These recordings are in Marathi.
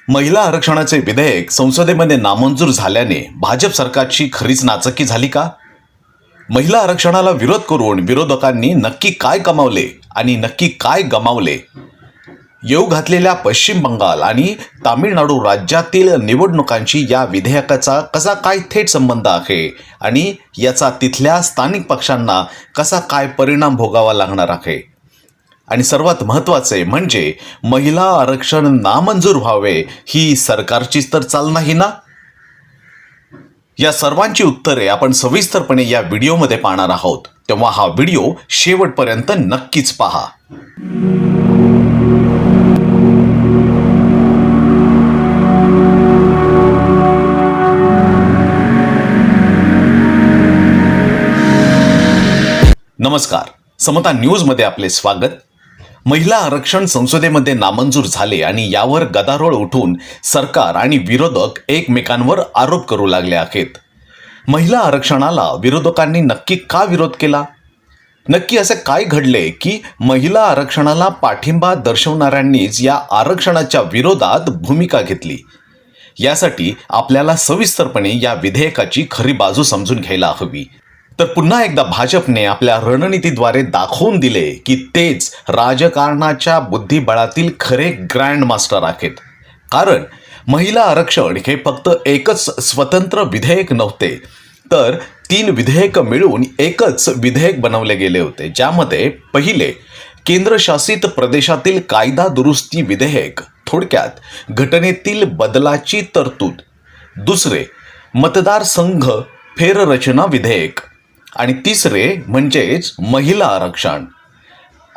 महिला आरक्षणाचे विधेयक संसदेमध्ये नामंजूर झाल्याने भाजप सरकारची खरीच नाचक्की झाली का? महिला आरक्षणाला विरोध करून विरोधकांनी नक्की काय कमावले आणि नक्की काय गमावले? येऊ घातलेल्या पश्चिम बंगाल आणि तामिळनाडू राज्यातील निवडणुकांची या विधेयकाचा कसा काय थेट संबंध आहे आणि याचा तिथल्या स्थानिक पक्षांना कसा काय परिणाम भोगावा लागणार आहे? आणि सर्वात महत्त्वाचे म्हणजे महिला आरक्षण नामंजूर व्हावे ही सरकारचीच तर चाल नाही ना? या सर्वांची उत्तरे आपण सविस्तरपणे या व्हिडिओमध्ये पाहणार आहोत, तेव्हा हा व्हिडिओ शेवटपर्यंत नक्कीच पहा. नमस्कार, समता न्यूजमध्ये आपले स्वागत. महिला आरक्षण संसदेमध्ये नामंजूर झाले आणि यावर गदारोळ उठून सरकार आणि विरोधक एकमेकांवर आरोप करू लागले आहेत. महिला आरक्षणाला विरोधकांनी नक्की का विरोध केला? नक्की असे काय घडले की महिला आरक्षणाला पाठिंबा दर्शवणाऱ्यांनीच या आरक्षणाच्या विरोधात भूमिका घेतली? यासाठी आपल्याला सविस्तरपणे या विधेयकाची खरी बाजू समजून घ्यायला हवी. तर पुन्हा एकदा भाजपने आपल्या रणनीतीद्वारे दाखवून दिले की तेच राजकारणाच्या बुद्धिबळातील खरे ग्रँड मास्टर आहेत. कारण महिला आरक्षण हे फक्त एकच स्वतंत्र विधेयक नव्हते, तर 3 विधेयक मिळून एकच विधेयक बनवले गेले होते. ज्यामध्ये पहिले केंद्रशासित प्रदेशातील कायदा दुरुस्ती विधेयक, थोडक्यात घटनेतील बदलाची तरतूद. दुसरे मतदारसंघ फेररचना विधेयक आणि तिसरे म्हणजेच महिला आरक्षण.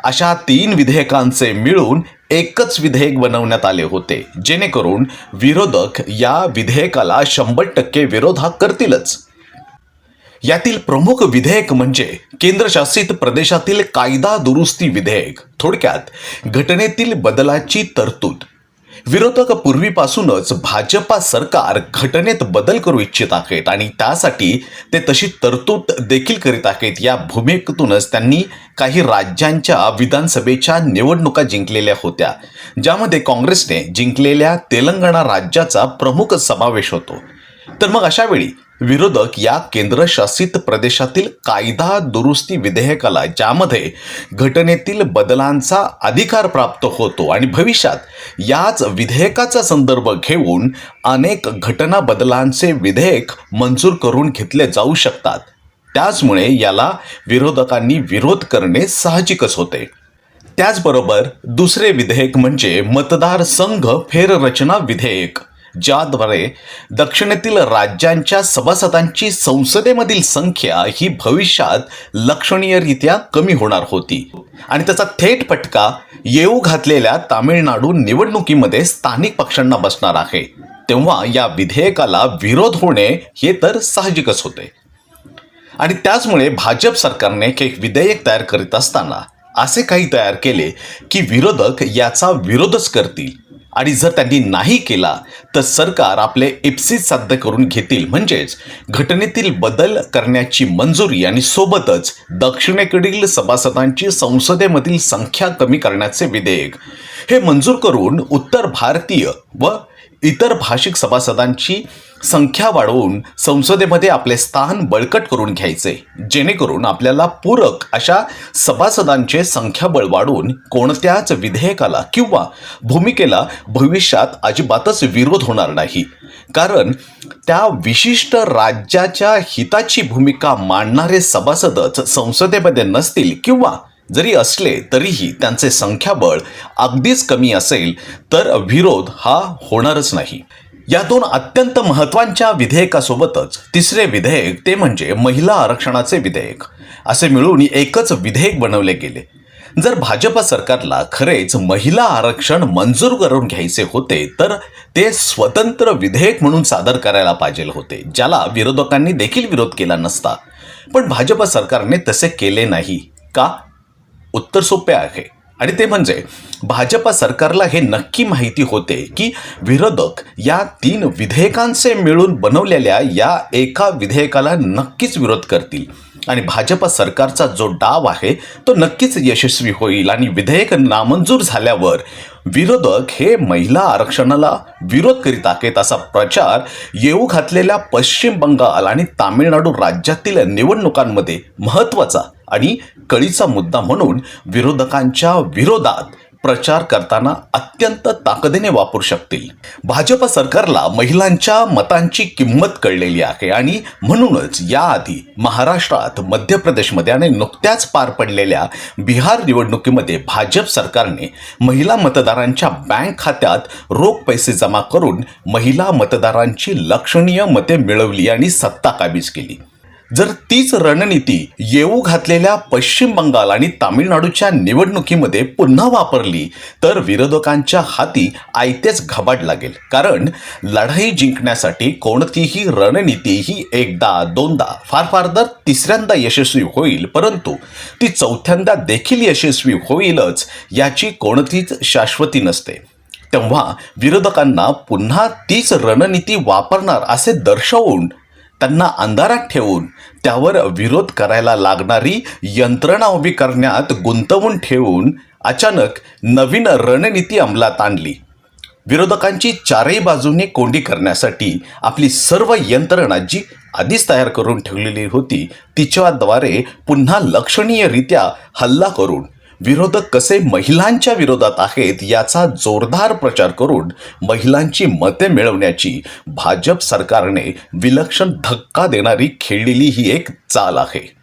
अशा 3 विधेयकांचे मिळून एकच विधेयक बनवण्यात आले होते, जेणेकरून विरोधक या विधेयकाला 100% विरोध हा करतीलच. यातील प्रमुख विधेयक म्हणजे केंद्रशासित प्रदेशातील कायदा दुरुस्ती विधेयक, थोडक्यात घटनेतील बदलाची तरतूद. विरोधक पूर्वीपासूनच भाजपा सरकार घटनेत बदल करू इच्छित आहेत आणि त्यासाठी ते तशी तरतूद देखील करीत आहेत. या भूमिकेतूनच त्यांनी काही राज्यांच्या विधानसभेच्या निवडणुका जिंकलेल्या होत्या, ज्यामध्ये काँग्रेसने जिंकलेल्या तेलंगणा राज्याचा प्रमुख समावेश होतो. तर मग अशा वेळी विरोधक या केंद्रशासित प्रदेशातील कायदा दुरुस्ती विधेयकाला, ज्यामध्ये घटनेतील बदलांचा अधिकार प्राप्त होतो आणि भविष्यात याच विधेयकाचा संदर्भ घेऊन अनेक घटना बदलांचे विधेयक मंजूर करून घेतले जाऊ शकतात, त्याचमुळे याला विरोधकांनी विरोध करणे साहजिकच होते. त्याचबरोबर दुसरे विधेयक म्हणजे मतदारसंघ फेररचना विधेयक, ज्याद्वारे दक्षिणेतील राज्यांच्या सभासदांची संसदेमधील संख्या ही भविष्यात लक्षणीयरित्या कमी होणार होती आणि त्याचा थेट फटका येऊ घातलेल्या तामिळनाडू निवडणुकीमध्ये स्थानिक पक्षांना बसणार आहे. तेव्हा या विधेयकाला विरोध होणे हे तर साहजिकच होते. आणि त्याचमुळे भाजप सरकारने एक विधेयक तयार करीत असताना असे काही तयार केले की विरोधक याचा विरोधच करतील आणि जर त्यांनी नाही केला तर सरकार आपले इप्सित साध्य करून घेतील, म्हणजेच घटनेतील बदल करण्याची मंजुरी आणि सोबतच दक्षिणेकडील सभासदांची संसदेमधील संख्या कमी करण्याचे विधेयक हे मंजूर करून उत्तर भारतीय व इतर भाषिक सभासदांची संख्या वाढवून संसदेमध्ये आपले स्थान बळकट करून घ्यायचे, जेणेकरून आपल्याला पूरक अशा सभासदांचे संख्याबळ वाढवून कोणत्याच विधेयकाला किंवा भूमिकेला भविष्यात अजिबातच विरोध होणार नाही. कारण त्या विशिष्ट राज्याच्या हिताची भूमिका मांडणारे सभासदच संसदेमध्ये नसतील किंवा जरी असले तरीही त्यांचे संख्याबळ अगदीच कमी असेल तर विरोध हा होणारच नाही. या 2 अत्यंत महत्त्वाच्या विधेयकासोबतच तिसरे विधेयक ते म्हणजे महिला आरक्षणाचे विधेयक, असे मिळून एकच विधेयक बनवले गेले. जर भाजपा सरकारला खरेच महिला आरक्षण मंजूर करून घ्यायचे होते तर ते स्वतंत्र विधेयक म्हणून सादर करायला पाहिजे होते, ज्याला विरोधकांनी देखील विरोध केला नसता. पण भाजपा सरकारने तसे केले नाही का? उत्तर सोपे आहे आणि ते म्हणजे भाजपा सरकारला हे नक्की माहिती होते की विरोधक या 3 विधेयकांचे मिळून बनवलेल्या या एका विधेयकाला नक्कीच विरोध करतील आणि भाजपा सरकारचा जो डाव आहे तो नक्कीच यशस्वी होईल आणि विधेयक नामंजूर झाल्यावर विरोधक हे महिला आरक्षणाला विरोध करीत आहेत असा प्रचार येऊ घातलेल्या पश्चिम बंगाल आणि तामिळनाडू राज्यातील निवडणुकांमध्ये महत्त्वाचा आणि कळीचा मुद्दा म्हणून विरोधकांच्या विरोधात प्रचार करताना अत्यंत ताकदीने वापरू शकतील. भाजप सरकारला महिलांच्या मतांची किंमत कळलेली आहे आणि म्हणूनच याआधी महाराष्ट्रात, मध्य प्रदेशमध्ये आणि नुकत्याच पार पडलेल्या बिहार निवडणुकीमध्ये भाजप सरकारने महिला मतदारांच्या बँक खात्यात रोख पैसे जमा करून महिला मतदारांची लक्षणीय मते मिळवली आणि सत्ता काबीज केली. जर तीच रणनीती येऊ घातलेल्या पश्चिम बंगाल आणि तामिळनाडूच्या निवडणुकीमध्ये पुन्हा वापरली तर विरोधकांच्या हाती आयतेच घबाड लागेल. कारण लढाई जिंकण्यासाठी कोणतीही रणनीती ही एकदा, दोनदा, फार तर तिसऱ्यांदा यशस्वी होईल, परंतु ती चौथ्यांदा देखील यशस्वी होईलच याची कोणतीच शाश्वती नसते. तेव्हा विरोधकांना पुन्हा तीच रणनीती वापरणार असे दर्शवून, त्यांना अंधारात ठेवून, त्यावर विरोध करायला लागणारी यंत्रणा उभी करण्यात गुंतवून ठेवून अचानक नवीन रणनीती अंमलात आणली. विरोधकांची चारही बाजूने कोंडी करण्यासाठी आपली सर्व यंत्रणा जी आधीच तयार करून ठेवलेली होती तिच्याद्वारे पुन्हा लक्षणीयरित्या हल्ला करून विरोधक कसे महिलांच्या विरोधात आहेत याचा जोरदार प्रचार करून महिलांची मते मिळवण्याची भाजप सरकारने विलक्षण धक्का देणारी खेळलेली ही एक चाल आहे.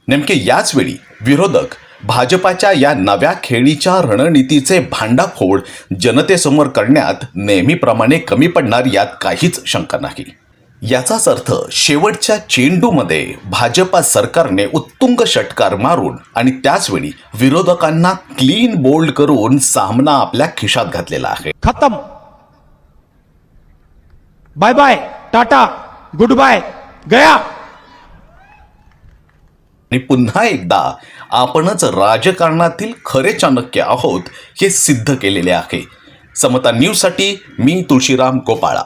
नेमके याच वेळी विरोधक भाजपाच्या या नव्या खेळीच्या रणनीतीचे भांडाफोड जनतेसमोर करण्यात नेहमीप्रमाणे कमी पडणार यात काहीच शंका नाही. याचाच अर्थ शेवटच्या चेंडूमध्ये भाजपा सरकारने उत्तुंग षटकार मारून आणि त्याचवेळी विरोधकांना क्लीन बोल्ड करून सामना आपल्या खिशात घातलेला आहे. खत्म. Bye bye, tata, goodbye, गया. आणि पुन्हा एकदा आपणच राजकारणातील खरे चाणक्य आहोत हे सिद्ध केलेले आहे. समता न्यूजसाठी मी तुळशीराम गोपाळा.